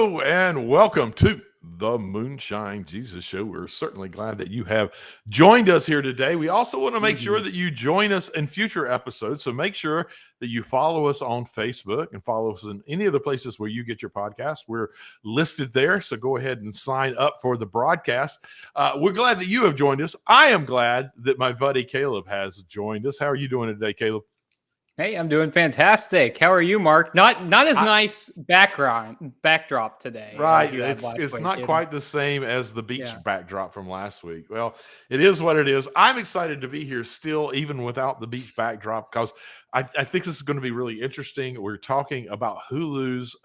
Hello and welcome to the Moonshine Jesus Show. We're certainly glad that you have joined us here today. We also want to make sure that you join us in future episodes. So make sure that you follow us on Facebook and follow us in any of the places where you get your podcast. We're listed there. So go ahead and sign up for the broadcast. We're glad that you have joined us. I am glad that my buddy Caleb has joined us. How are you doing today, Caleb? Hey, I'm doing fantastic. How are you, Mark? Not as nice backdrop today. Right. It's not quite the same as the beach backdrop from last week. Well, it is what it is. I'm excited to be here still, even without the beach backdrop, because I think this is going to be really interesting. We're talking about Hulu's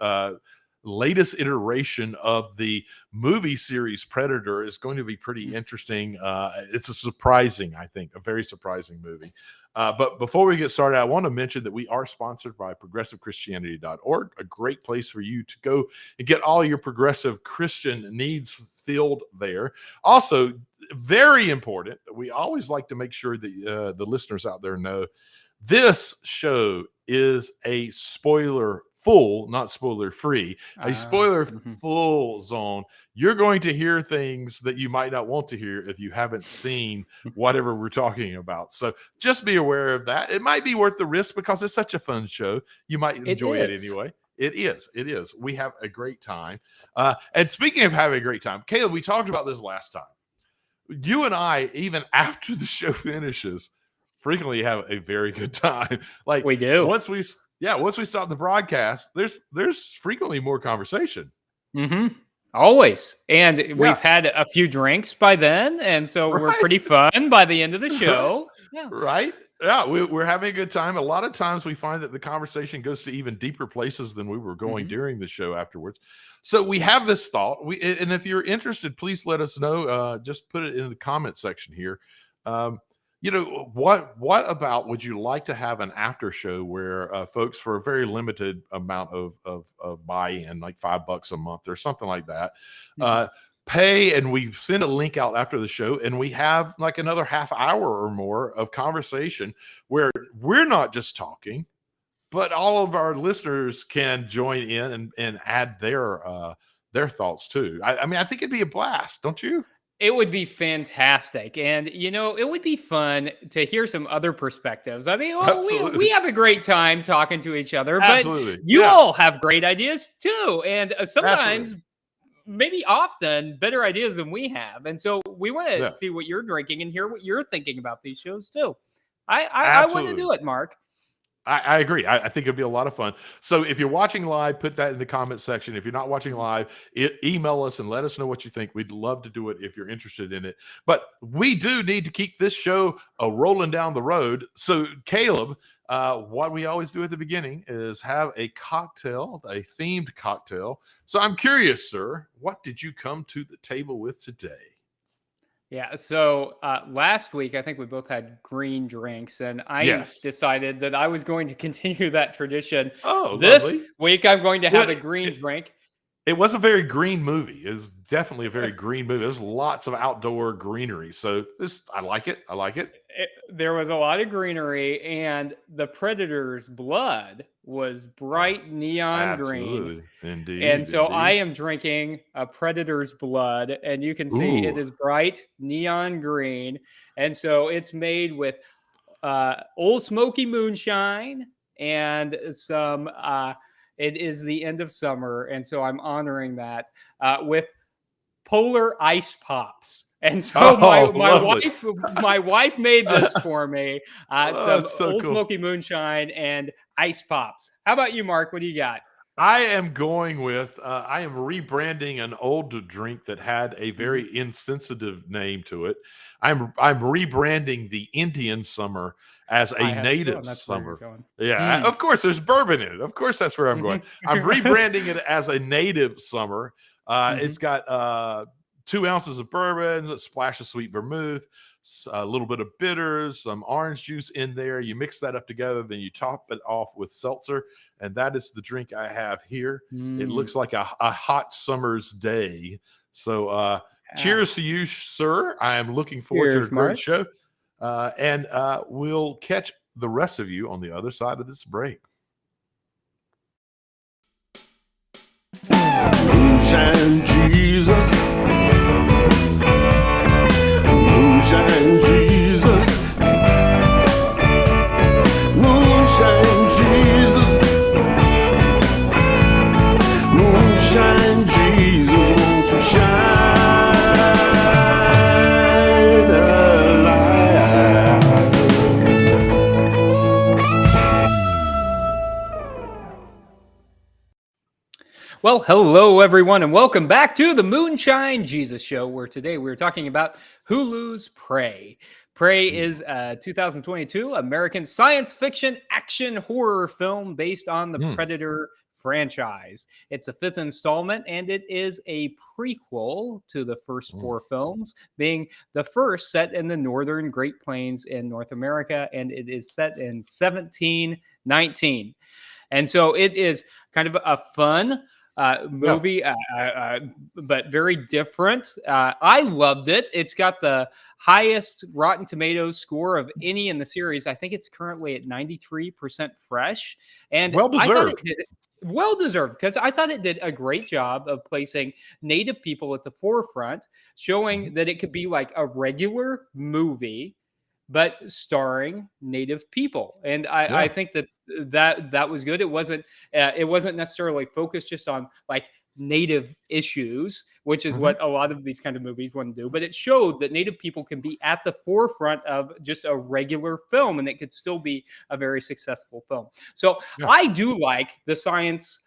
latest iteration of the movie series Predator. Is going to be pretty interesting. It's a very surprising movie. But before we get started, I want to mention that we are sponsored by progressivechristianity.org, a great place for you to go and get all your progressive Christian needs filled there. Also, very important, we always like to make sure that the listeners out there know this show is a spoiler-full, not spoiler-free, a spoiler-full zone. You're going to hear things that you might not want to hear if you haven't seen whatever we're talking about. So just be aware of that. It might be worth the risk because it's such a fun show. You might enjoy it anyway. It is. We have a great time. And speaking of having a great time, Caleb, we talked about this last time. You and I, even after the show finishes, frequently have a very good time. Like we do. Once we stop the broadcast, there's frequently more conversation. Always. And we've had a few drinks by then, and so we're pretty fun by the end of the show. Right? Yeah, we're having a good time. A lot of times we find that the conversation goes to even deeper places than we were going during the show afterwards. So we have this thought. And if you're interested, please let us know. Just put it in the comment section here. What about would you like to have an after show where folks, for a very limited amount of buy-in, like $5 a month or something like that, pay, and we send a link out after the show, and we have like another half hour or more of conversation where we're not just talking, but all of our listeners can join in and add their thoughts too. I mean, I think it'd be a blast, don't you? It would be fantastic. And, it would be fun to hear some other perspectives. I mean, we have a great time talking to each other, but you all have great ideas too. And sometimes, maybe often, better ideas than we have. And so we want to see what you're drinking and hear what you're thinking about these shows too. I want to do it, Mark. I agree. I think it'd be a lot of fun. So if you're watching live, put that in the comment section. If you're not watching live, email us and let us know what you think. We'd love to do it if you're interested in it. But we do need to keep this show rolling down the road. So Caleb, what we always do at the beginning is have a cocktail, a themed cocktail. So I'm curious, sir, what did you come to the table with today? Yeah, so last week, I think we both had green drinks, and I decided that I was going to continue that tradition. This week, I'm going to have a green drink. It was a very green movie. It was definitely a very green movie. There's lots of outdoor greenery. So I like it. There was a lot of greenery, and the Predator's blood was bright neon green. Indeed. And so I am drinking a Predator's blood, and you can see it is bright neon green. And so it's made with Old Smoky Moonshine and some, it is the end of summer. And so I'm honoring that with Polar Ice Pops. And so my wife made this for me. Some Old Smoky Moonshine and Ice Pops. How about you, Mark? What do you got? I am going with, I am rebranding an old drink that had a very insensitive name to it. I'm rebranding the Indian Summer as a native summer. Yeah, of course, there's bourbon in it. Of course, that's where I'm going. I'm rebranding it as a native summer. It's got 2 ounces of bourbon, a splash of sweet vermouth, a little bit of bitters, some orange juice in there. You mix that up together, then you top it off with seltzer, and that is the drink I have here. It looks like a hot summer's day. So cheers to you, sir. I am looking forward to a great show. And we'll catch the rest of you on the other side of this break. Moonshine Jesus. Moonshine Jesus. Moonshine Jesus. Moonshine Jesus, won't you shine a light? Well, hello everyone, and welcome back to the Moonshine Jesus Show, where today we're talking about Hulu's Prey. Prey is a 2022 American science fiction action horror film based on the Predator franchise. It's the fifth installment, and it is a prequel to the first four films, being the first set in the northern Great Plains in North America, and it is set in 1719. And so it is kind of a fun movie, but very different. I loved it. It's got the highest Rotten Tomatoes score of any in the series. I think it's currently at 93% fresh. And well deserved. Well deserved, because I thought it did a great job of placing Native people at the forefront, showing that it could be like a regular movie, but starring Native people. And I think that was good. It wasn't necessarily focused just on like Native issues, which is what a lot of these kind of movies want to do, but it showed that Native people can be at the forefront of just a regular film, and it could still be a very successful film. So I do like the science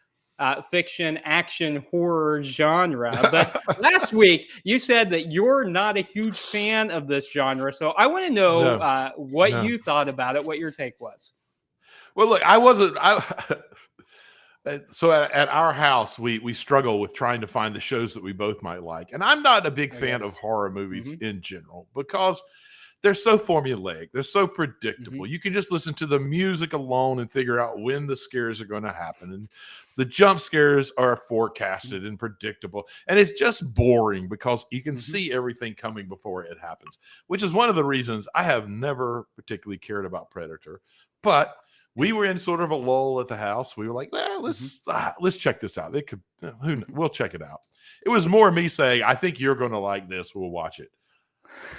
fiction, action, horror genre. But last week, you said that you're not a huge fan of this genre. So I want to know what you thought about it, what your take was. Well, look, so at our house, we struggle with trying to find the shows that we both might like. And I'm not a big fan of horror movies in general because they're so formulaic. They're so predictable. You can just listen to the music alone and figure out when the scares are going to happen. And the jump scares are forecasted and predictable. And it's just boring because you can see everything coming before it happens, which is one of the reasons I have never particularly cared about Predator. But we were in sort of a lull at the house. We were like, let's check this out. We'll check it out. It was more me saying, I think you're going to like this. We'll watch it.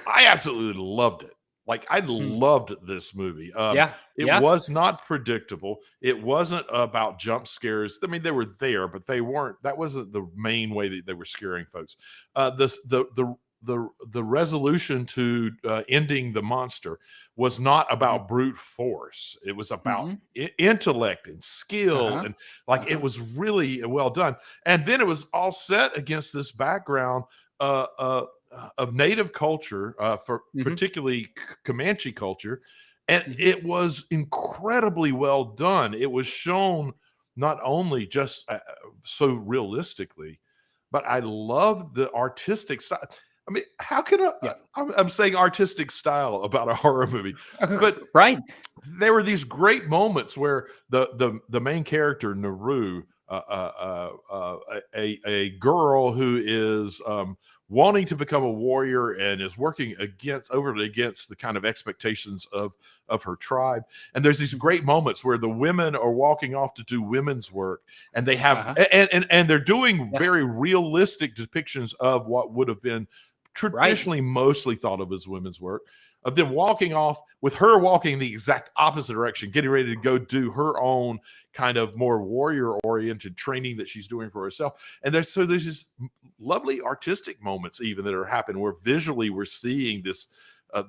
I absolutely loved it. Like, I loved this movie. It was not predictable. It wasn't about jump scares. I mean, they were there, but that wasn't the main way that they were scaring folks. The resolution to ending the monster was not about brute force. It was about intellect and skill, and it was really well done. And then it was all set against this background of Native culture, for particularly Comanche culture, and it was incredibly well done. It was shown not only just so realistically, but I loved the artistic style. I mean, how can I'm saying artistic style about a horror movie, but there were these great moments where the main character Naru, a girl who is wanting to become a warrior and is working overly against the kind of expectations of her tribe. And there's these great moments where the women are walking off to do women's work, and they have and they're doing very realistic depictions of what would have been traditionally mostly thought of as women's work, of them walking off, with her walking the exact opposite direction, getting ready to go do her own kind of more warrior-oriented training that she's doing for herself. And there's this lovely artistic moments even that are happening where visually we're seeing this,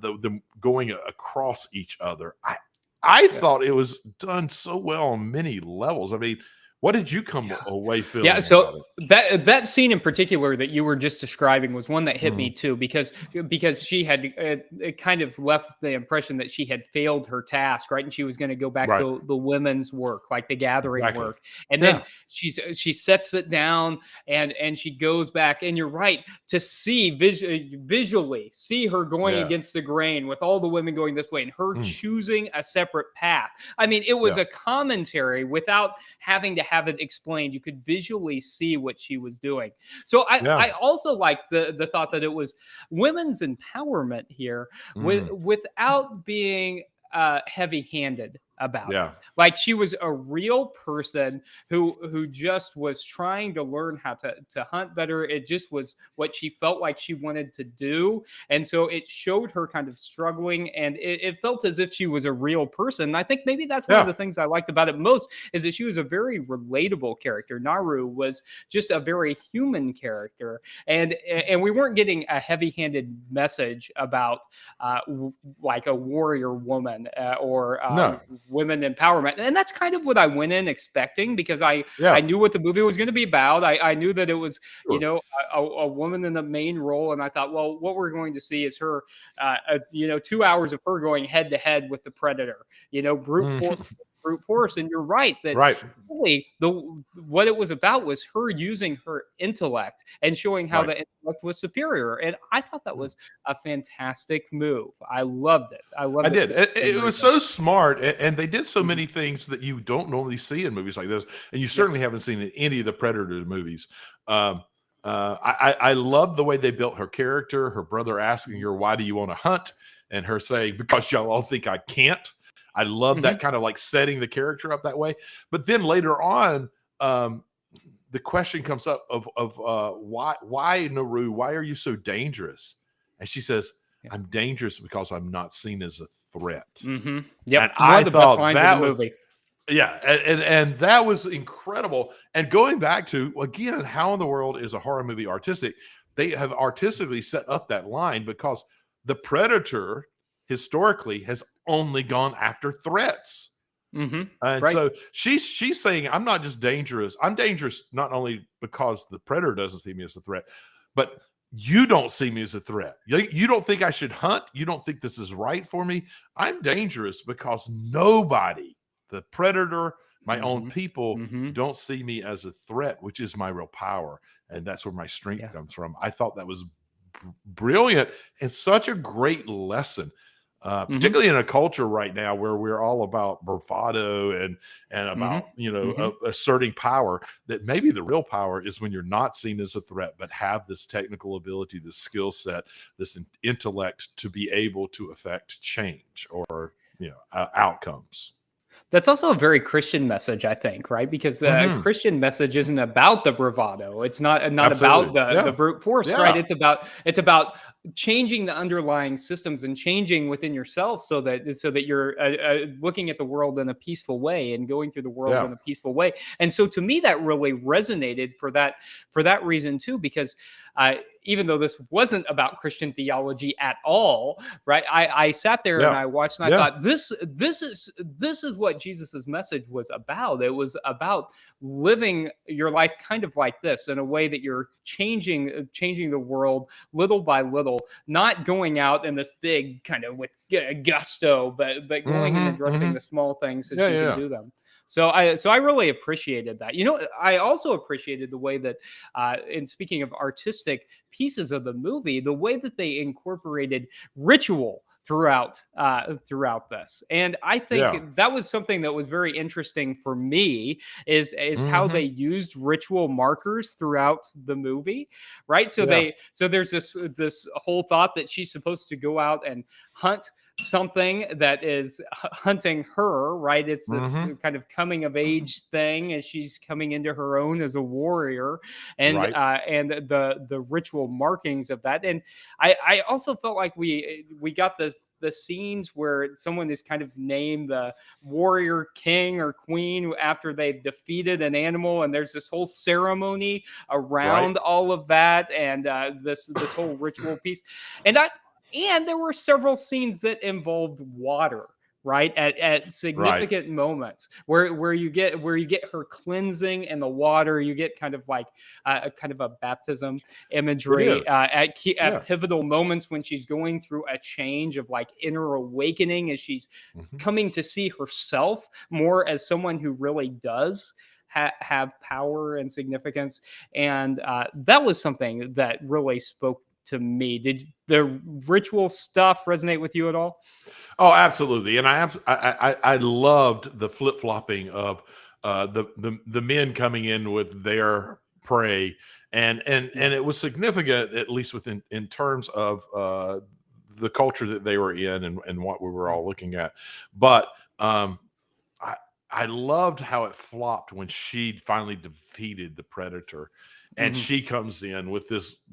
them going across each other. I thought it was done so well on many levels. I mean, what did you come away feeling? Yeah, so that scene in particular that you were just describing was one that hit me too, because she had it kind of left the impression that she had failed her task, right? And she was going to go back to the women's work, like the gathering work, and then she sets it down and she goes back. And you're right, to see visually see her going against the grain with all the women going this way and her choosing a separate path. I mean, it was a commentary without having to have it explained. You could visually see what she was doing. So I also like the thought that it was women's empowerment here without being heavy-handed. about it. Yeah. Like she was a real person who just was trying to learn how to hunt better. It just was what she felt like she wanted to do. And so it showed her kind of struggling, and it felt as if she was a real person. And I think maybe that's one of the things I liked about it most, is that she was a very relatable character. Naru was just a very human character. And we weren't getting a heavy-handed message about like a warrior woman or women empowerment. And that's kind of what I went in expecting, because I knew what the movie was going to be about. I knew that it was, you know, a woman in the main role. And I thought, well, what we're going to see is her, 2 hours of her going head to head with the Predator, brute force. And you're right that really what it was about was her using her intellect and showing how the intellect was superior. And I thought that was a fantastic move. I loved it. I did. It was so smart, and they did so many things that you don't normally see in movies like this, and you certainly haven't seen in any of the Predator movies. I love the way they built her character. Her brother asking her, "Why do you want to hunt?" and her saying, "Because y'all all think I can't." I love that kind of like setting the character up that way. But then later on, the question comes up of why Naru? Why are you so dangerous? And she says, "I'm dangerous because I'm not seen as a threat." Mm-hmm. Yep, and one of the best lines in the movie. Yeah, and that was incredible. And going back to, again, how in the world is a horror movie artistic? They have artistically set up that line because the Predator historically has only gone after threats. And so she's saying, I'm not just dangerous. I'm dangerous not only because the Predator doesn't see me as a threat, but you don't see me as a threat. You don't think I should hunt. You don't think this is right for me. I'm dangerous because nobody, the Predator, my own people, don't see me as a threat, which is my real power. And that's where my strength comes from. I thought that was brilliant and such a great lesson. Particularly in a culture right now where we're all about bravado and about asserting power, that maybe the real power is when you're not seen as a threat, but have this technical ability, this skill set, this intellect to be able to affect change or outcomes. That's also a very Christian message, I think, right? Because the Christian message isn't about the bravado. It's not about the brute force, right? It's about changing the underlying systems and changing within yourself so that you're looking at the world in a peaceful way and going through the world in a peaceful way. And so to me, that really resonated for that reason too, because even though this wasn't about Christian theology at all, right? I sat there and I watched and I thought, this is what Jesus's message was about. It was about living your life kind of like this, in a way that you're changing the world little by little, not going out in this big kind of with gusto, but going and addressing the small things that you can do them. So I really appreciated that. I also appreciated the way that, in speaking of artistic pieces of the movie, the way that they incorporated ritual throughout this. And I think that was something that was very interesting for me, is how they used ritual markers throughout the movie, right? So there's this whole thought that she's supposed to go out and hunt something that is hunting her, right? It's this kind of coming of age thing as she's coming into her own as a warrior, and the ritual markings of that. And I also felt like we got the scenes where someone is kind of named the warrior king or queen after they've defeated an animal, and there's this whole ceremony around all of that, and this whole ritual piece. And there were several scenes that involved water, right? At significant moments where you get her cleansing in the water. You get kind of like a kind of a baptism imagery at pivotal moments when she's going through a change of like inner awakening, as she's coming to see herself more as someone who really does have power and significance. And that was something that really spoke to me. Did the ritual stuff resonate with you at all? Oh, absolutely. And I loved the flip-flopping of the men coming in with their prey, and it was significant, at least in terms of the culture that they were in and what we were all looking at. But I loved how it flopped when she finally defeated the Predator, and Mhm. she comes in with this.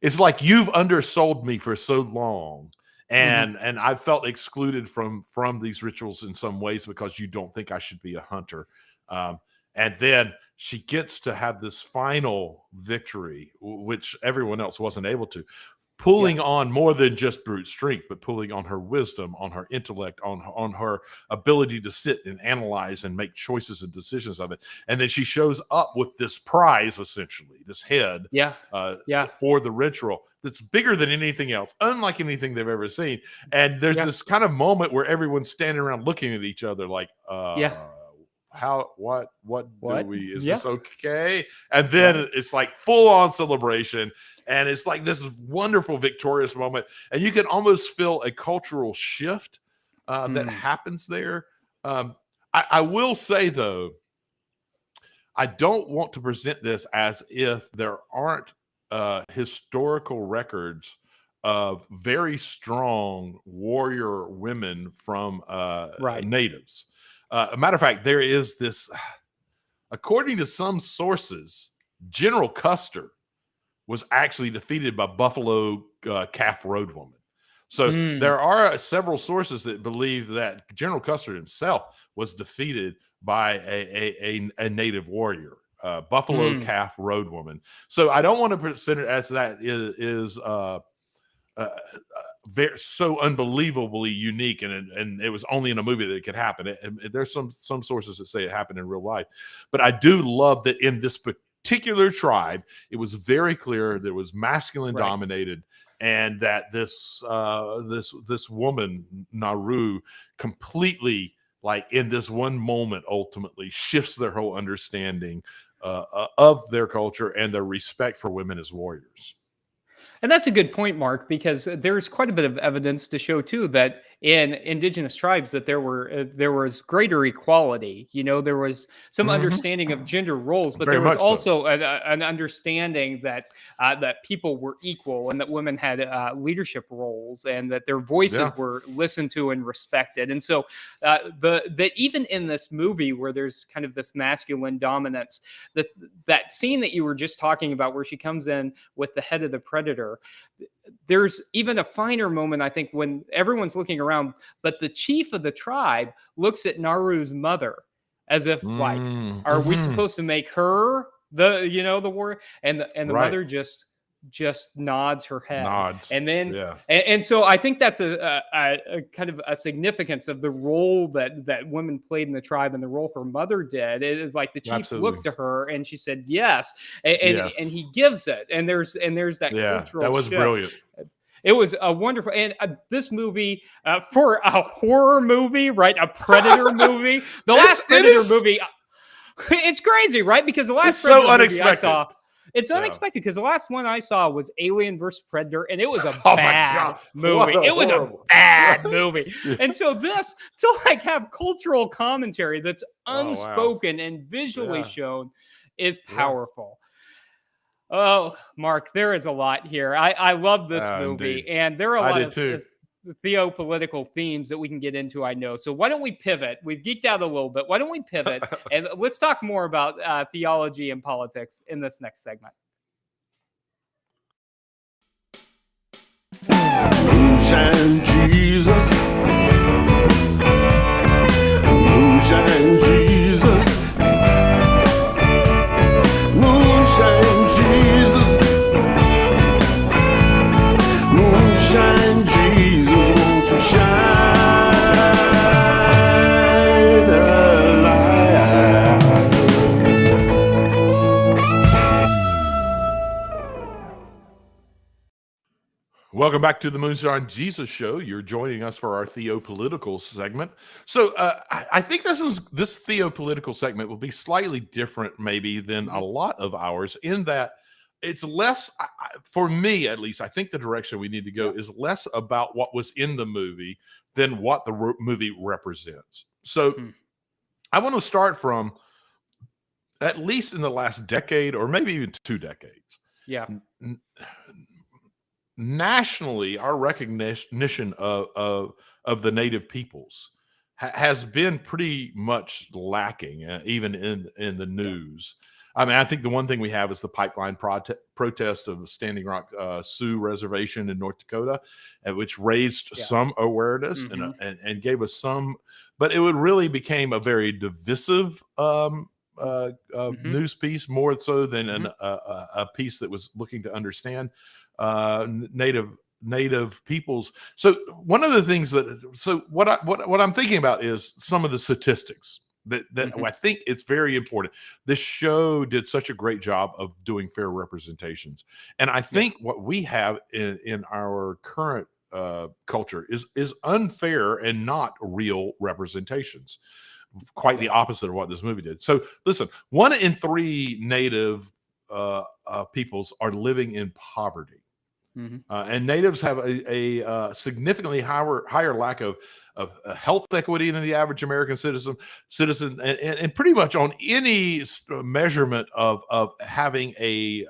It's like you've undersold me for so long, Mhm. and I felt excluded from these rituals in some ways because you don't think I should be a hunter. And then she gets to have this final victory, which everyone else wasn't able to, Yeah. pulling on more than just brute strength, but pulling on her wisdom, on her intellect, on her ability to sit and analyze and make choices and decisions of it. And then she shows up with this prize, essentially, this head Yeah. uh, Yeah. for the ritual that's bigger than anything else, unlike anything they've ever seen. And there's Yeah. this kind of moment where everyone's standing around looking at each other like, Yeah. how what do What? we, is Yeah. this okay? And then Right. it's like full on celebration, and it's like this wonderful victorious moment, and you can almost feel a cultural shift that happens there. I will say though, I don't want to present this as if there aren't historical records of very strong warrior women from Right. natives. A matter of fact, there is this, according to some sources, General Custer was actually defeated by Buffalo Calf Road Woman. So Mm. there are several sources that believe that General Custer himself was defeated by a native warrior, Buffalo Mm. Calf Road Woman. So I don't want to present it as that is very so unbelievably unique, and it was only in a movie that it could happen. There's some sources that say it happened in real life, but I do love that in this particular tribe, it was very clear that it was masculine Right. dominated, and that this woman Naru completely, like in this one moment, ultimately shifts their whole understanding of their culture and their respect for women as warriors. And that's a good point, Mark, because there's quite a bit of evidence to show too that in indigenous tribes that there was greater equality. You know, there was some understanding of gender roles, but Very there was much so. also an understanding that that people were equal and that women had leadership roles and that their voices Yeah. were listened to and respected. And so that even in this movie where there's kind of this masculine dominance, that scene that you were just talking about where she comes in with the head of the predator, there's even a finer moment, I think, when everyone's looking around, but the chief of the tribe looks at Naru's mother as if like, are we supposed to make her the warrior? And the Right. mother just nods her head. Nods. And then Yeah. and so I think that's a kind of a significance of the role that women played in the tribe and the role her mother did. It is like the chief Absolutely. looked to her and she said yes, and Yes. he gives it, and there's that Yeah, cultural that was shift. brilliant. It was a wonderful, and this movie for a horror movie, right? A Predator movie. The last Predator movie, it's crazy, right? Because the last It's Predator so movie unexpected. I saw, it's Yeah. unexpected because the last one I saw was Alien vs. Predator, and it was a Oh my bad God. movie. What a It was horrible- a bad movie. Yeah. And so this, to like have cultural commentary that's Oh, wow. unspoken and visually Yeah. shown is Yeah. powerful. Oh, Mark, there is a lot here. I love this movie, Indeed. and there are a I lot did of too. theopolitical themes that we can get into, I know. So why don't we pivot? We've geeked out a little bit. Why don't we pivot and let's talk more about theology and politics in this next segment. Moonshine Jesus. Moonshine Jesus. Moonshine Jesus. Moonshine Jesus, won't you shine a light? Welcome back to the Moonshine Jesus Show. You're joining us for our theopolitical segment. So I think this theopolitical segment will be slightly different maybe than a lot of ours in that it's less, for me at least, I think the direction we need to go is less about what was in the movie than what the movie represents. So I want to start from at least in the last decade or maybe even 2 decades. Yeah. Nationally, our recognition of the native peoples has been pretty much lacking, even in the news. I mean, I think the one thing we have is the pipeline protest of the Standing Rock Sioux Reservation in North Dakota, which raised some awareness and gave us some, but it would really became a very divisive news piece, more so than a piece that was looking to understand native peoples. So one of the things what I'm thinking about is some of the statistics that I think it's very important. This show did such a great job of doing fair representations, and I think what we have in our current culture is unfair and not real representations. Quite the opposite of what this movie did. So listen, 1 in 3 native peoples are living in poverty. And natives have a significantly higher lack of health equity than the average American citizen, and pretty much on any measurement of having a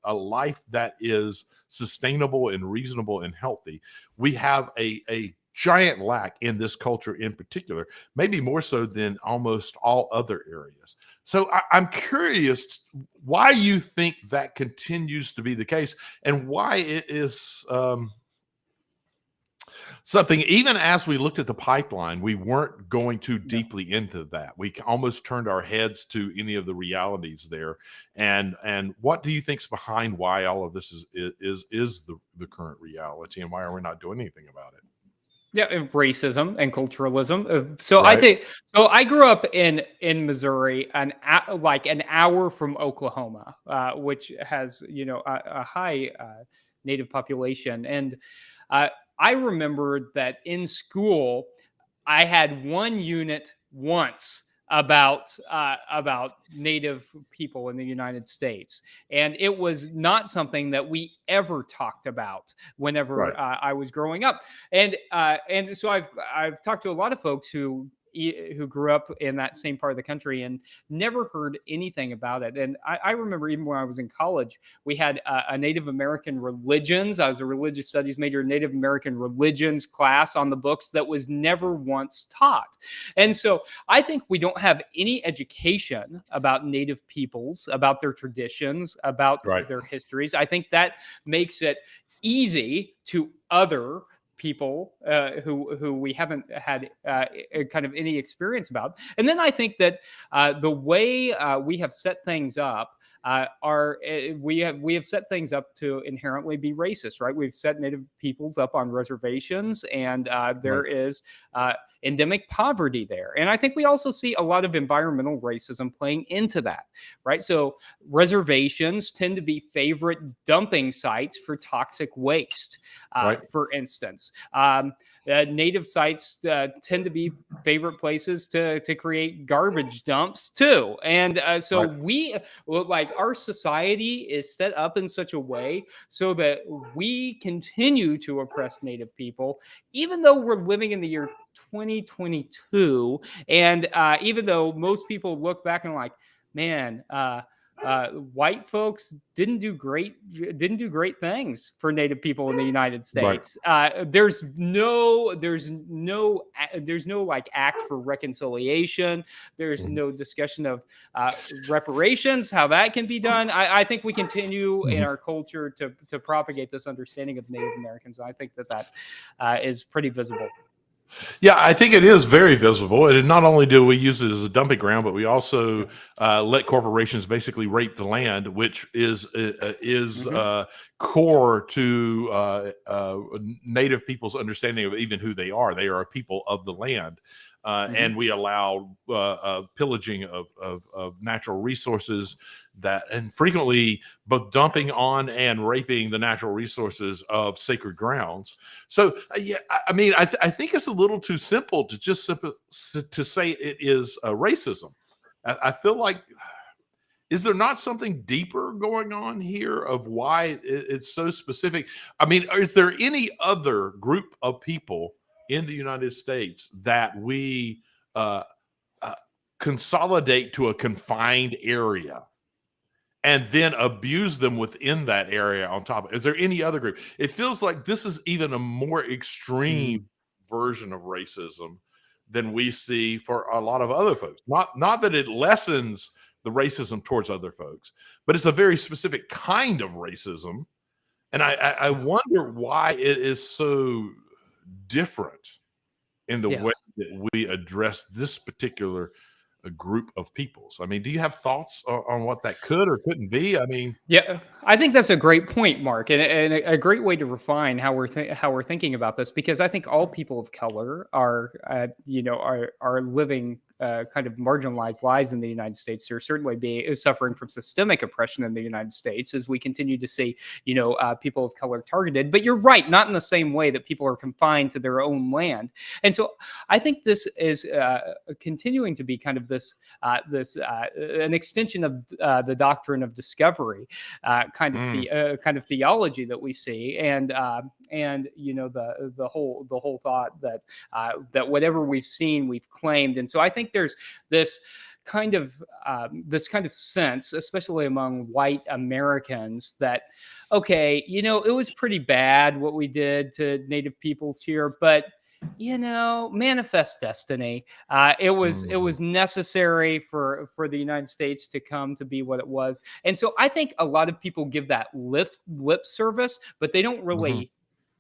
life that is sustainable and reasonable and healthy. We have a giant lack in this culture in particular, maybe more so than almost all other areas. So I'm curious why you think that continues to be the case, and why it is something, even as we looked at the pipeline, we weren't going too deeply into that. We almost turned our heads to any of the realities there. And what do you think's behind why all of this is the current reality, and why are we not doing anything about it? Yeah, racism and culturalism. So I think I grew up in Missouri, like an hour from Oklahoma, which has a high native population, and I remember that in school I had one unit once about native people in the United States, and it was not something that we ever talked about whenever I was growing up. And so I've talked to a lot of folks who grew up in that same part of the country and never heard anything about it. And I remember even when I was in college, we had a Native American religions. I was a religious studies major, Native American religions class on the books that was never once taught. And so I think we don't have any education about Native peoples, about their traditions, about their histories. I think that makes it easy to other people who we haven't had kind of any experience about. And then I think that the way we have set things up we have set things up to inherently be racist, right? We've set Native peoples up on reservations, and there is endemic poverty there. And I think we also see a lot of environmental racism playing into that, right? So reservations tend to be favorite dumping sites for toxic waste, for instance. Native sites tend to be favorite places to create garbage dumps too. And so our society is set up in such a way so that we continue to oppress Native people, even though we're living in the year 2022. And even though most people look back and like, man, white folks didn't do great things for Native people in the United States. There's no like act for reconciliation. There's no discussion of reparations, how that can be done. I think we continue in our culture to propagate this understanding of Native Americans. I think that is pretty visible. Yeah, I think it is very visible. And not only do we use it as a dumping ground, but we also let corporations basically rape the land, which is core to Native people's understanding of even who they are. They are a people of the land. And we allow pillaging of natural resources and frequently both dumping on and raping the natural resources of sacred grounds. So, I mean, I think it's a little too simple to just to say it is racism. I feel like, is there not something deeper going on here of why it's so specific? I mean, is there any other group of people in the United States that we consolidate to a confined area and then abuse them within that area on top? Is there any other group? It feels like this is even a more extreme version of racism than we see for a lot of other folks. Not that it lessens the racism towards other folks, but it's a very specific kind of racism. And I wonder why it is so different in the way that we address this particular group of peoples. I mean, do you have thoughts on what that could or couldn't be? I mean, yeah, I think that's a great point, Mark, and a great way to refine how we're thinking about this, because I think all people of color are living kind of marginalized lives in the United States. They're certainly suffering from systemic oppression in the United States as we continue to see, people of color targeted. But you're right, not in the same way that people are confined to their own land. And so I think this is continuing to be kind of an extension of the doctrine of discovery, kind of theology that we see, and the whole thought that whatever we've seen, we've claimed. And so I think there's this kind of sense, especially among white Americans, that okay, it was pretty bad what we did to Native peoples here, but manifest destiny. It was necessary for the United States to come to be what it was. And so I think a lot of people give that lip service, but they don't really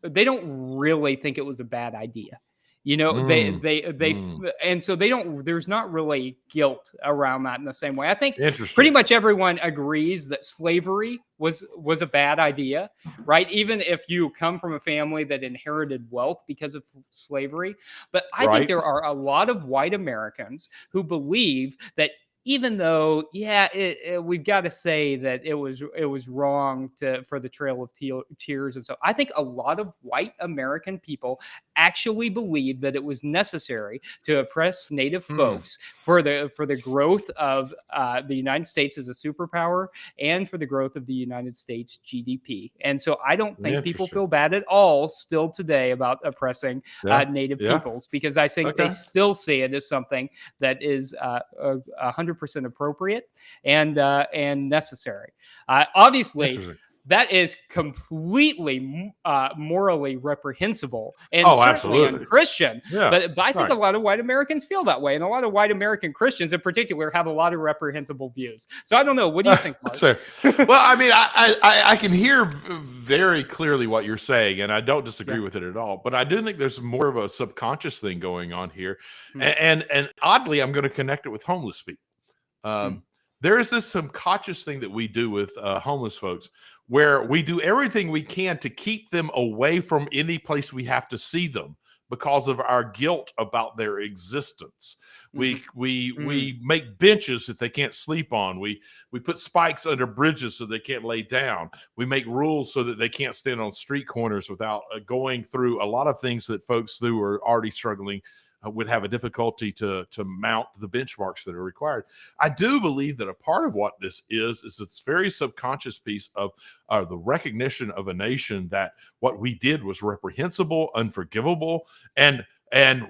think it was a bad idea. And so there's not really guilt around that in the same way. I think pretty much everyone agrees that slavery was a bad idea, right? Even if you come from a family that inherited wealth because of slavery. But I think there are a lot of white Americans who believe that even though, we've got to say that it was wrong for the Trail of Tears, and so I think a lot of white American people actually believe that it was necessary to oppress Native folks for the growth of the United States as a superpower and for the growth of the United States GDP. And so I don't think people feel bad at all still today about oppressing Native peoples, because I think they still see it as something that is 100% appropriate and necessary. Obviously, that is completely morally reprehensible and certainly unchristian. Yeah. But I think a lot of white Americans feel that way, and a lot of white American Christians in particular have a lot of reprehensible views. So I don't know. What do you think, Mark? Well, I mean, I can hear very clearly what you're saying, and I don't disagree with it at all. But I do think there's more of a subconscious thing going on here, and oddly, I'm going to connect it with homeless people. There is this subconscious thing that we do with homeless folks, where we do everything we can to keep them away from any place we have to see them because of our guilt about their existence. We make benches that they can't sleep on. We put spikes under bridges so they can't lay down. We make rules so that they can't stand on street corners without going through a lot of things that folks who are already struggling would have a difficulty to mount the benchmarks that are required. I do believe that a part of what this is this very subconscious piece of the recognition of a nation that what we did was reprehensible, unforgivable, and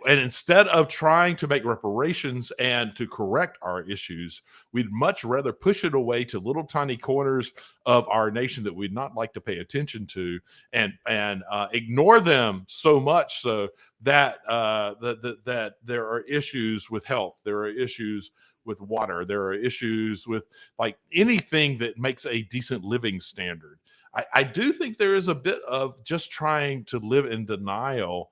instead of trying to make reparations and to correct our issues, we'd much rather push it away to little tiny corners of our nation that we'd not like to pay attention to, and ignore them so much so that that there are issues with health, there are issues with water, there are issues with like anything that makes a decent living standard. I do think there is a bit of just trying to live in denial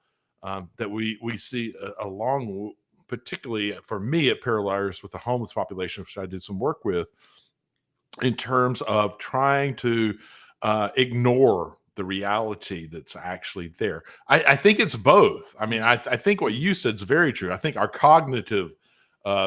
that we see along, particularly for me, it parallels with the homeless population, which I did some work with, in terms of trying to ignore the reality that's actually there. I think it's both. I mean, I think what you said is very true. I think our cognitive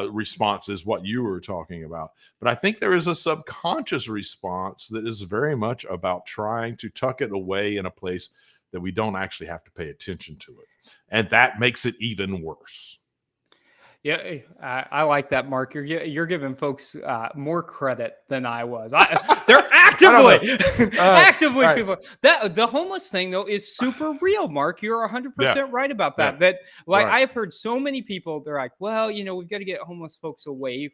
response is what you were talking about. But I think there is a subconscious response that is very much about trying to tuck it away in a place that we don't actually have to pay attention to it. And that makes it even worse. Yeah, I like that, Mark. You're giving folks more credit than I was. They're actively right. people. That the homeless thing though is super real, Mark. You're 100% right about that. Yeah. That I've heard so many people. They're like, well, we've got to get homeless folks away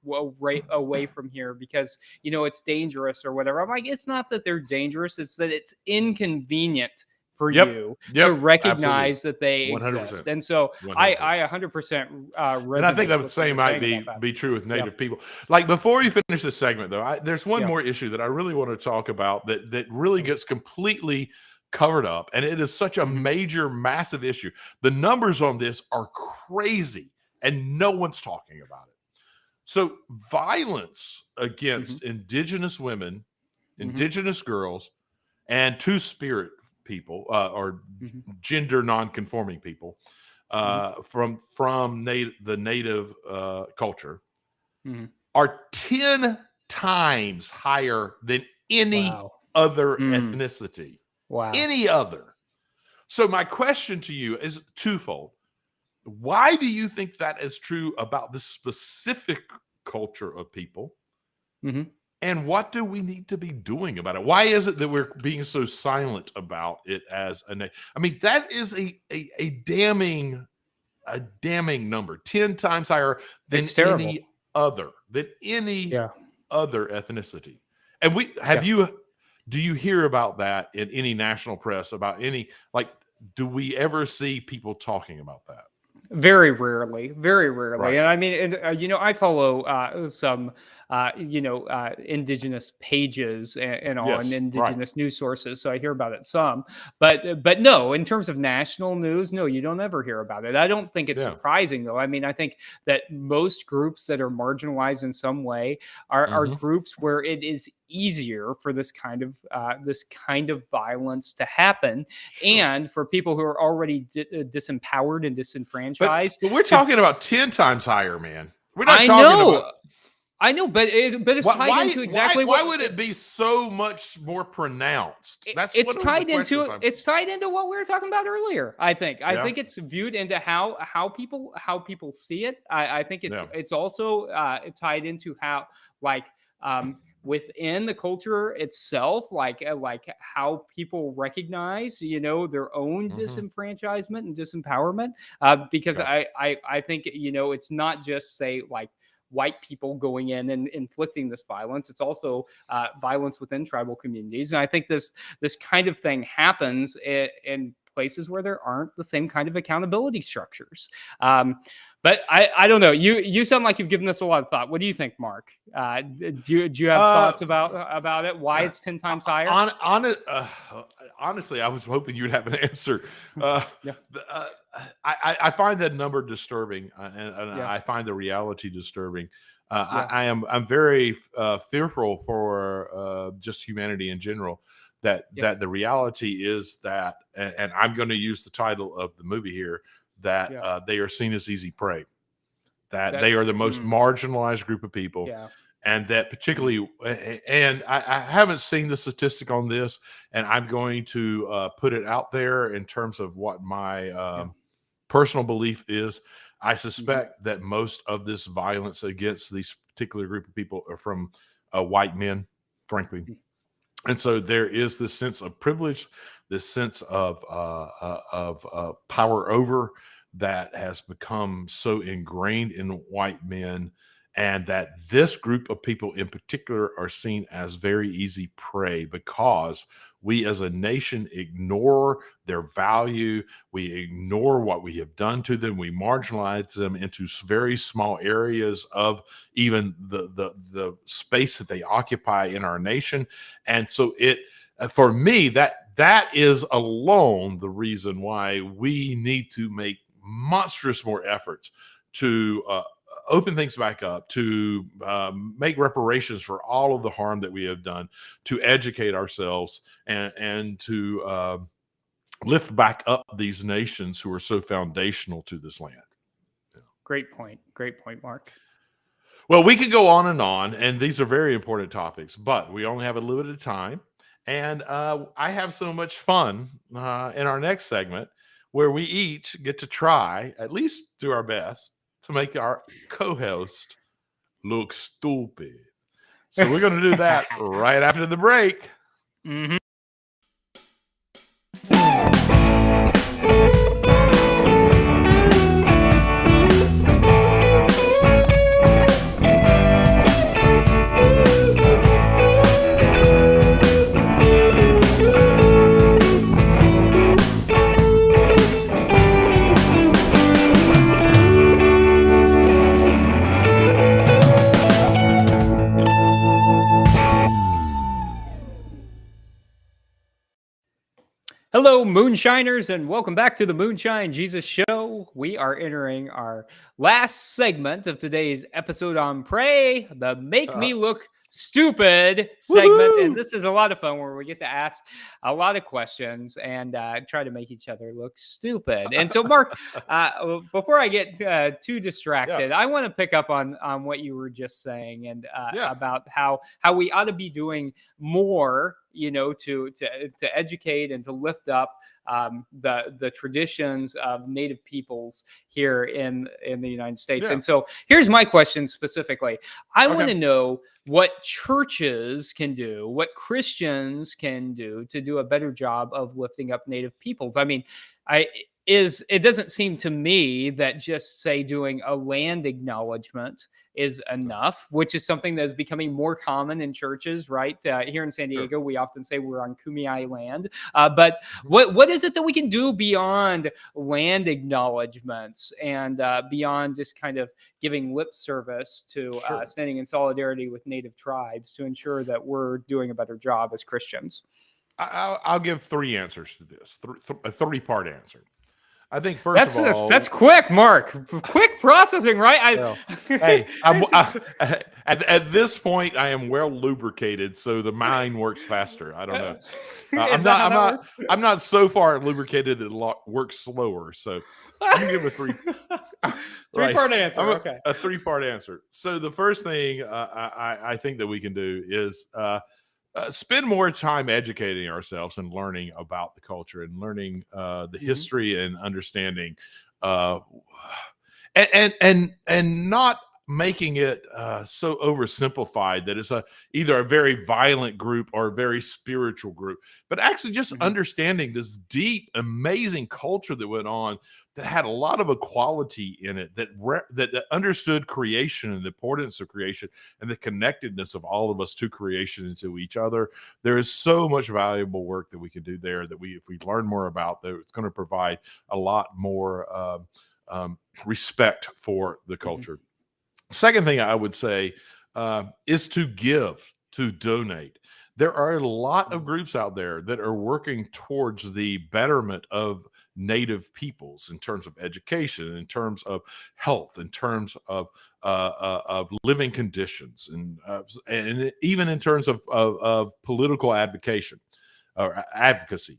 from here because it's dangerous or whatever. I'm like, it's not that they're dangerous; it's that it's inconvenient for you to recognize absolutely. that they 100%. exist. And so 100%. I 100% resonate. And I think that the with same what you're might saying about that. be true with Native people. Like, before you finish this segment, though, there's one more issue that I really want to talk about that really gets completely covered up, and it is such a major, massive issue. The numbers on this are crazy, and no one's talking about it. So, violence against indigenous women, indigenous girls, and two-spirit people, or gender non-conforming people, from the native culture, are 10 times higher than any other ethnicity. Wow. Any other. So my question to you is twofold. Why do you think that is true about this specific culture of people? And what do we need to be doing about it? Why is it that we're being so silent about it as I mean, that is a damning number, 10 times higher than any other ethnicity. And do you hear about that in any national press, about any, like, do we ever see people talking about that? Very rarely. Right. And I mean, I follow some, indigenous pages and on indigenous news sources. So I hear about it some, but no, in terms of national news, no, you don't ever hear about it. I don't think it's surprising, though. I mean, I think that most groups that are marginalized in some way are groups where it is easier for this kind of violence to happen, and for people who are already disempowered and disenfranchised. But we're talking about 10 times higher, man. We're not talking about. I know, but it's tied into exactly why would it be so much more pronounced? It's tied into what we were talking about earlier. I think it's viewed into how people see it. I think it's also tied into how, like, within the culture itself, like how people recognize, their own disenfranchisement and disempowerment. Because I think, it's not just, say, like, white people going in and inflicting this violence. It's also violence within tribal communities. And I think this kind of thing happens in places where there aren't the same kind of accountability structures. But I don't know. You sound like you've given this a lot of thought. What do you think, Mark? Do you have thoughts about it? Why it's 10 times higher? Honestly, I was hoping you'd have an answer. I find that number disturbing, and I find the reality disturbing. I'm very fearful for just humanity in general. That the reality is that, and I'm going to use the title of the movie here, that they are seen as easy prey, that they are the most marginalized group of people. And that particularly, and I haven't seen the statistic on this, and I'm going to put it out there in terms of what my personal belief is. I suspect that most of this violence against these particular group of people are from white men, frankly. And so there is this sense of privilege, this sense of power over, that has become so ingrained in white men, and that this group of people in particular are seen as very easy prey because we as a nation ignore their value. We ignore what we have done to them. We marginalize them into very small areas of even the space that they occupy in our nation. And so for me, that is alone the reason why we need to make monstrous more efforts to open things back up, to make reparations for all of the harm that we have done, to educate ourselves, and to lift back up these nations who are so foundational to this land. Great point, Mark. Well, we could go on, and these are very important topics, but we only have a limited time. And I have so much fun in our next segment, where we each get to try, at least do our best, to make our co-host look stupid. So we're going to do that right after the break. Mm-hmm. Hello, Moonshiners, and welcome back to the Moonshine Jesus Show. We are entering our last segment of today's episode on Pray, the Make Me Look Stupid segment. And this is a lot of fun where we get to ask a lot of questions and try to make each other look stupid. And so, Mark, before I get too distracted, I want to pick up on what you were just saying and about how we ought to be doing more, to educate and to lift up the traditions of Native peoples here in the United States. And so here's my question specifically. I want to know what churches can do, what Christians can do to do a better job of lifting up Native peoples. I mean, it doesn't seem to me that just say doing a land acknowledgement is enough, which is something that is becoming more common in churches, right? Here in San Diego, we often say we're on Kumeyaay land. But what is it that we can do beyond land acknowledgements and beyond just kind of giving lip service to standing in solidarity with Native tribes to ensure that we're doing a better job as Christians? I'll give three answers to this, a three-part answer. I think first of all, that's quick, Mark. Quick processing, right? Hey, at this point, I am well lubricated, so the mind works faster. I don't know. I'm not so far lubricated that it works slower. So I'm gonna give a three-part answer. A three-part answer. So the first thing I think that we can do is spend more time educating ourselves and learning about the culture and learning the history and understanding and not making it so oversimplified that it's either a very violent group or a very spiritual group, but actually just understanding this deep, amazing culture that went on that had a lot of equality in it, that understood creation and the importance of creation and the connectedness of all of us to creation and to each other. There is so much valuable work that we can do there that if we learn more about, that it's going to provide a lot more respect for the culture. Second thing I would say is to give, to donate. There are a lot of groups out there that are working towards the betterment of Native peoples in terms of education, in terms of health, in terms of living conditions, and even in terms of political advocacy.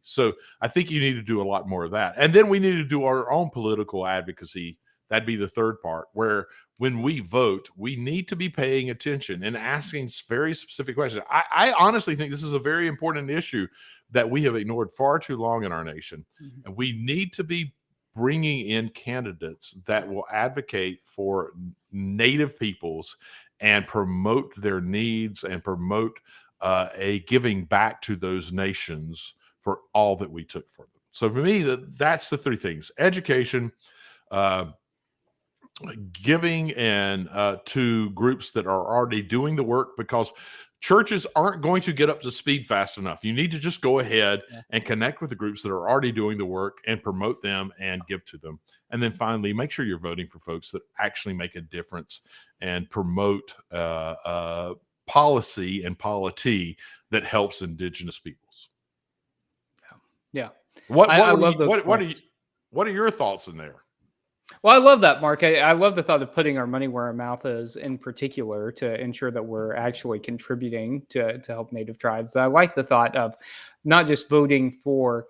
So I think you need to do a lot more of that. And then we need to do our own political advocacy. That'd be the third part, where when we vote, we need to be paying attention and asking very specific questions. I honestly think this is a very important issue that we have ignored far too long in our nation. And we need to be bringing in candidates that will advocate for Native peoples and promote their needs and promote a giving back to those nations for all that we took from them. So for me, that's the three things: education, giving, and to groups that are already doing the work, because churches aren't going to get up to speed fast enough. You need to just go ahead and connect with the groups that are already doing the work and promote them and give to them. And then finally, make sure you're voting for folks that actually make a difference and promote policy and polity that helps Indigenous peoples. Yeah. What are your thoughts in there? Well, I love that, Mark. I love the thought of putting our money where our mouth is, in particular, to ensure that we're actually contributing to help Native tribes. I like the thought of not just voting for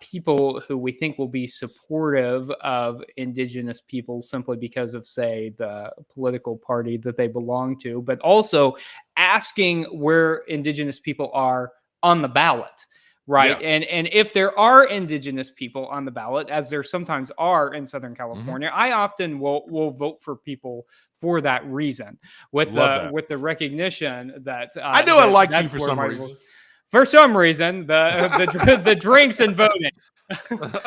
people who we think will be supportive of Indigenous people simply because of, say, the political party that they belong to, but also asking where Indigenous people are on the ballot. Right. Yes. And if there are Indigenous people on the ballot, as there sometimes are in Southern California, I often will vote for people for that reason, with the recognition that I know I like you for some reason. For some reason, the drinks and voting. But,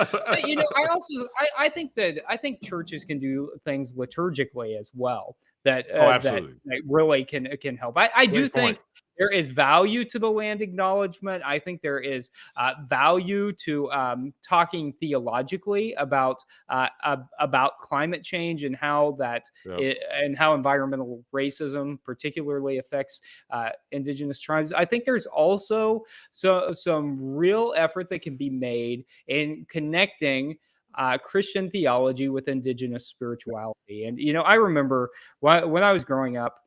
I think churches can do things liturgically as well that really can help. I do think there is value to the land acknowledgement. I think there is value to talking theologically about climate change and how and how environmental racism particularly affects indigenous tribes. I think there's also some real effort that can be made in connecting Christian theology with indigenous spirituality. And I remember when I was growing up,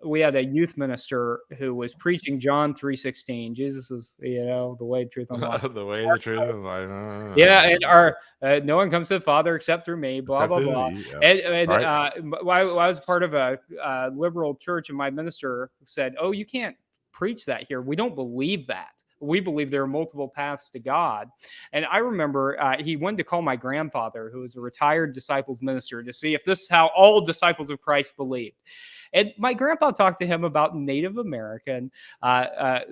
we had a youth minister who was preaching John 3:16. Jesus is, the way, truth, and life. The way, the truth, and life. Yeah, and our no one comes to the Father except through me. Blah blah blah. Yeah. And right. I was part of a liberal church, and my minister said, "Oh, you can't preach that here. We don't believe that. We believe there are multiple paths to God." And I remember he wanted to call my grandfather, who was a retired disciples minister, to see if this is how all disciples of Christ believed. And my grandpa talked to him about Native American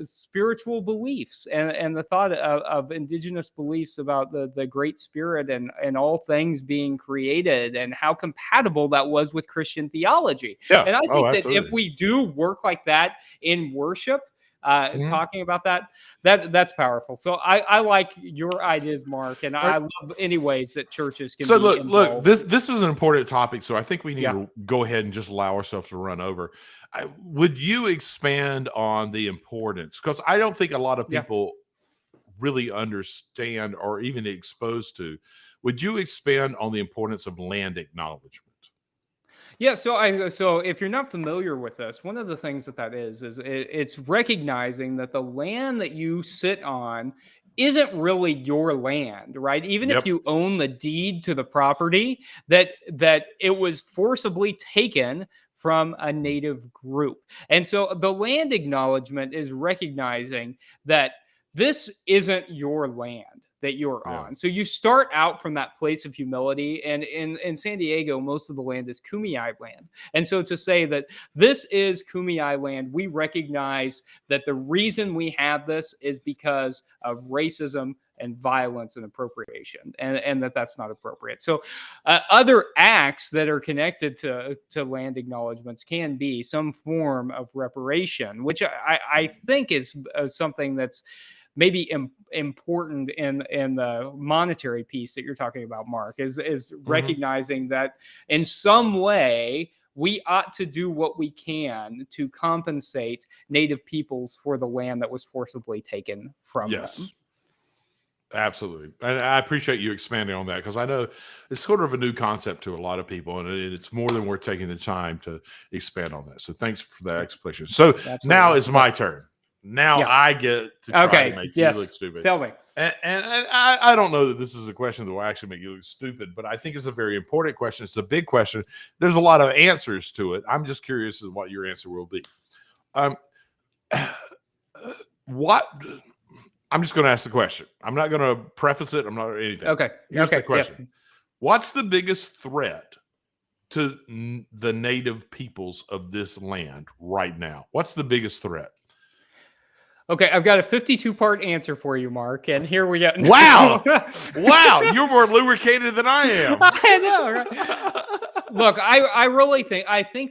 spiritual beliefs and the thought of indigenous beliefs about the Great Spirit and all things being created, and how compatible that was with Christian theology. Yeah. And I think that absolutely. if we do work like that in worship, talking about that's powerful. So I like your ideas, Mark, and I love any ways that churches can. So be look, this is an important topic, so I think we need to go ahead and just allow ourselves to run over. Would you expand on the importance? Because I don't think a lot of people really understand or even exposed to. Would you expand on the importance of land acknowledgement? Yeah, so if you're not familiar with this, one of the things that is it's recognizing that the land that you sit on isn't really your land, right? Even if you own the deed to the property, that it was forcibly taken from a native group. And so the land acknowledgement is recognizing that this isn't your land that you're on. So you start out from that place of humility. And in San Diego, most of the land is Kumeyaay land. And so to say that this is Kumeyaay land, we recognize that the reason we have this is because of racism and violence and appropriation, and that's not appropriate. So other acts that are connected to land acknowledgements can be some form of reparation, which I think is something that's maybe important in the monetary piece that you're talking about, Mark, is recognizing that in some way we ought to do what we can to compensate Native peoples for the land that was forcibly taken from them. Absolutely. And I appreciate you expanding on that, because I know it's sort of a new concept to a lot of people, and it's more than worth taking the time to expand on that. So thanks for that explanation. So now it's my turn. Now I get to try to make you look stupid. Tell me. And I don't know that this is a question that will actually make you look stupid, but I think it's a very important question. It's a big question. There's a lot of answers to it. I'm just curious as to what your answer will be. What? I'm just going to ask the question. I'm not going to preface it. I'm not anything. Okay. Here's the question. Yeah. What's the biggest threat to the native peoples of this land right now? What's the biggest threat? Okay, I've got a 52-part answer for you, Mark, and here we go. Wow. Wow, you're more lubricated than I am. I know, right? Look, I really think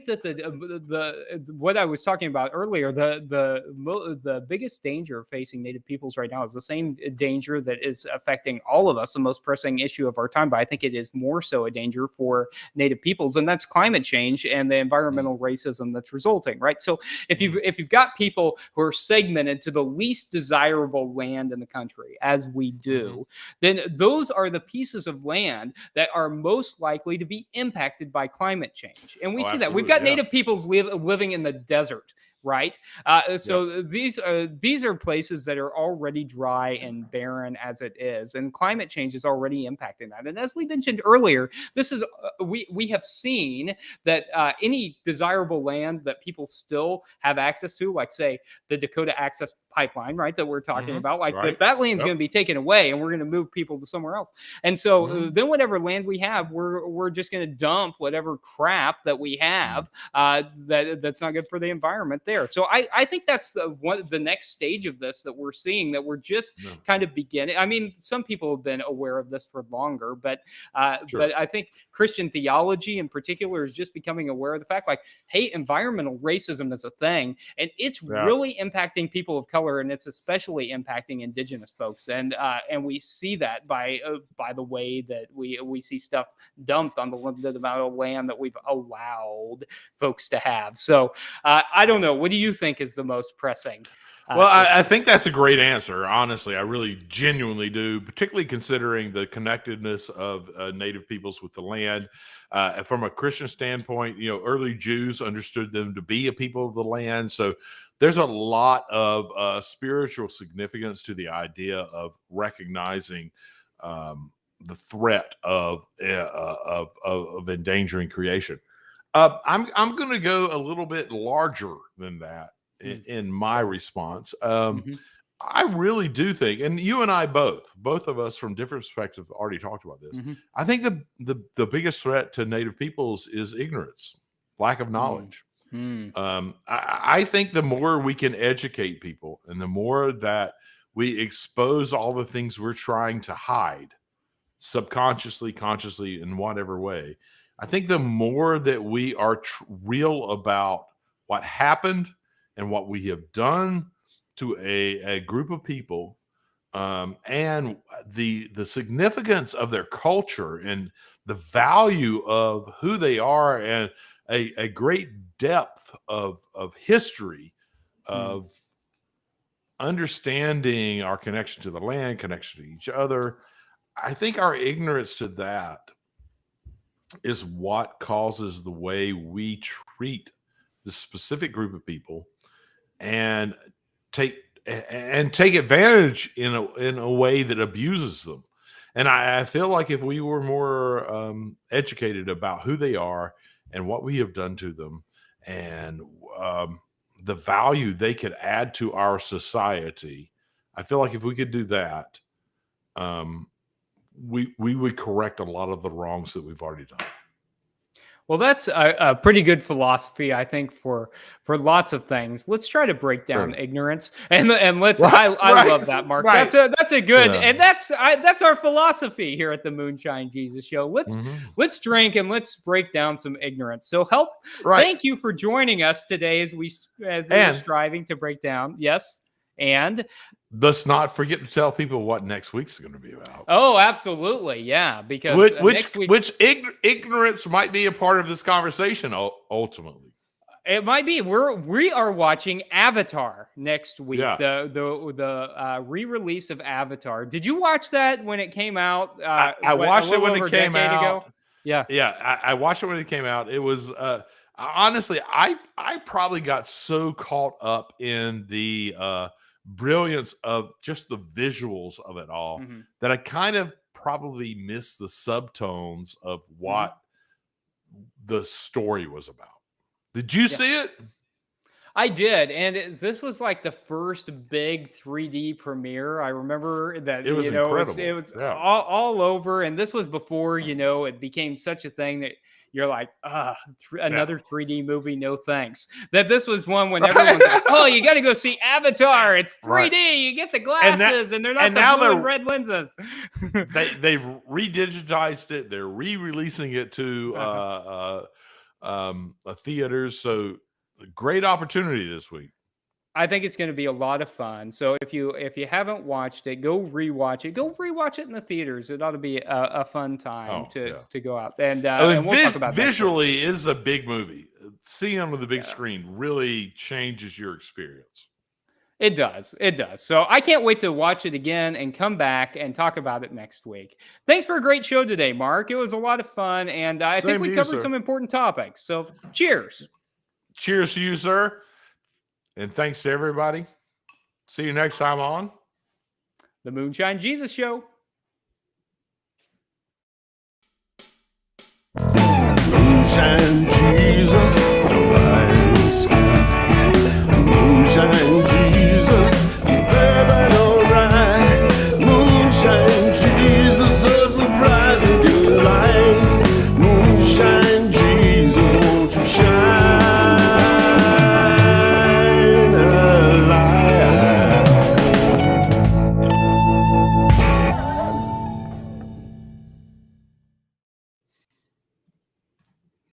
that the what I was talking about earlier, the biggest danger facing Native peoples right now is the same danger that is affecting all of us, the most pressing issue of our time, but I think it is more so a danger for Native peoples, and that's climate change and the environmental racism that's resulting, right? So if you've got people who are segmented to the least desirable land in the country, as we do, then those are the pieces of land that are most likely to be impacted by climate change. And we see that. We've got Native peoples living in the desert, right? So these are places that are already dry and barren as it is, and climate change is already impacting that. And as we mentioned earlier, this is we have seen that any desirable land that people still have access to, like say the Dakota Access pipeline, right, that we're talking about. Like right. that land's going to be taken away, and we're going to move people to somewhere else. And so then whatever land we have, we're just going to dump whatever crap that we have that's not good for the environment there. So I think that's the next stage of this that we're seeing, that we're just kind of beginning. I mean, some people have been aware of this for longer, but I think Christian theology in particular is just becoming aware of the fact, like, hey, environmental racism is a thing, and it's really impacting people of color, and it's especially impacting indigenous folks, and we see that by the way that we see stuff dumped on the limited amount of land that we've allowed folks to have. So I don't know. What do you think is the most pressing? Well, I think that's a great answer. Honestly, I really genuinely do, particularly considering the connectedness of Native peoples with the land. From a Christian standpoint, early Jews understood them to be a people of the land. So there's a lot of spiritual significance to the idea of recognizing the threat of endangering creation. I'm going to go a little bit larger than that in my response. I really do think, and you and I both of us from different perspectives already talked about this. I think the biggest threat to Native peoples is ignorance, lack of knowledge. I think the more we can educate people, and the more that we expose all the things we're trying to hide, subconsciously, consciously, in whatever way, I think the more that we are real about what happened and what we have done to a group of people, and the significance of their culture and the value of who they are, and a great depth of history, of understanding our connection to the land, connection to each other. I think our ignorance to that is what causes the way we treat this specific group of people, and take advantage in a way that abuses them. And I feel like if we were more educated about who they are and what we have done to them, and the value they could add to our society, I feel like if we could do that, we would correct a lot of the wrongs that we've already done. Well, that's a pretty good philosophy, I think, for lots of things. Let's try to break down ignorance, and let's. I love that, Mark. That's a good, and that's our philosophy here at the Moonshine Jesus Show. Let's drink and let's break down some ignorance. So thank you for joining us today as we're striving to break down. Yes. And let's not forget to tell people what next week's going to be about. Oh, absolutely. Yeah. Because which ignorance might be a part of this conversation ultimately. It might be. We are watching Avatar next week. Yeah. The re-release of Avatar. Did you watch that when it came out? I watched it when it came out. Ago? Yeah. Yeah. I watched it when it came out. It was honestly, I probably got so caught up in the brilliance of just the visuals of it all that I kind of probably missed the subtones of what the story was about. Did you see it? I did, and this was like the first big 3D premiere. I remember that it was incredible. It was all over, and this was before it became such a thing that you're like, another 3D movie, no thanks. That this was one when everyone's like, oh, you got to go see Avatar. It's 3D. Right. You get the glasses, and they're not the blue and red lenses. They've re-digitized it. They're re-releasing it to theaters. So great opportunity this week. I think it's going to be a lot of fun. So if you haven't watched it, go rewatch it. Go rewatch it in the theaters. It ought to be a fun time to go out. And we'll talk about that. Visually is a big movie. Seeing on the big screen really changes your experience. It does. It does. So I can't wait to watch it again and come back and talk about it next week. Thanks for a great show today, Mark. It was a lot of fun, and I think we covered some important topics. So cheers. Cheers to you, sir. And thanks to everybody. See you next time on the Moonshine Jesus Show. Moonshine Jesus.